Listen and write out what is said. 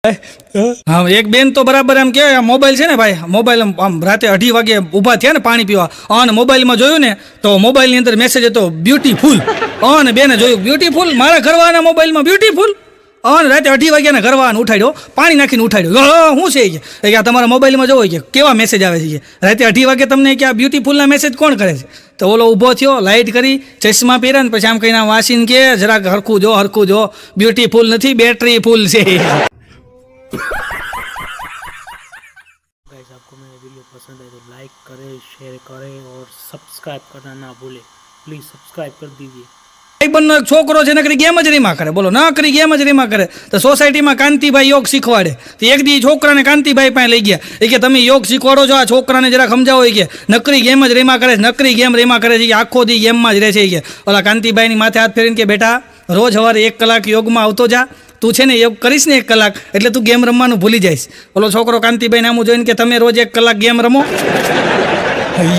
હા એક બેન તો બરાબર એમ કહેવાય મોબાઈલ છે ને ભાઈ મોબાઈલ આમ રાતે 2:30 વાગે ઊભા થયા ને પાણી પીવા અને મોબાઈલમાં જોયું ને તો મોબાઈલની અંદર મેસેજ હતો બ્યુટીફુલ અને બેને જોયું બ્યુટીફુલ મારા ઘરવાળાના મોબાઈલમાં બ્યુટીફુલ અને રાતે 2:30 વાગ્યાને ઘરવાળાને ઉઠાડ્યો પાણી નાખીને ઉઠાડ્યો શું છે કે આ તમારા મોબાઈલમાં જોવો કે કેવા મેસેજ આવે છે રાતે 2:30 વાગે તમને કે આ બ્યુટીફુલના મેસેજ કોણ કરે છે તો ઓલો ઊભો થયો લાઇટ કરી ચશ્મા પહેર્યા ને પછી આમ કહીને વાસીને કે જરાક હરખું જો બ્યુટીફુલ નથી બેટરી ફૂલ છે। गाइस आपको मेरा वीडियो पसंद है तो लाइक करें शेयर करें और सब्सक्राइब करना ना भूलें प्लीज़ सब्सक्राइब कर दीजिए। ભાઈબંધનો એક છોકરો છે નકરી ગેમ જ રીમા કરે બોલો નકરી ગેમ જ રીમા કરે તો સોસાયટીમાં કાંતિભાઈ યોગ શીખવાડે તો એક દી છોકરાને કાંતિભાઈ પાસે લઈ ગયા એ કે તમે યોગ શીખવાડો છો આ છોકરાને જરા સમજાવો કે નકરી ગેમ જ રીમા કરે નકરી ગેમ રીમા કરે છે કે આખો દી ગેમમાં જ રહે છે કે ઓલા કાંતિભાઈની માથે હાથ ફેરીને કે બેટા રોજ સવારે 1 કલાક યોગમાં આવતો જા તું છે ને યોગ કરીશ ને 1 કલાક એટલે તું ગેમ રમવાનું ભૂલી જઈશ। ઓલો છોકરો કાંતિભાઈને આમ જોઈને કે તમે રોજ 1 કલાક ગેમ રમો।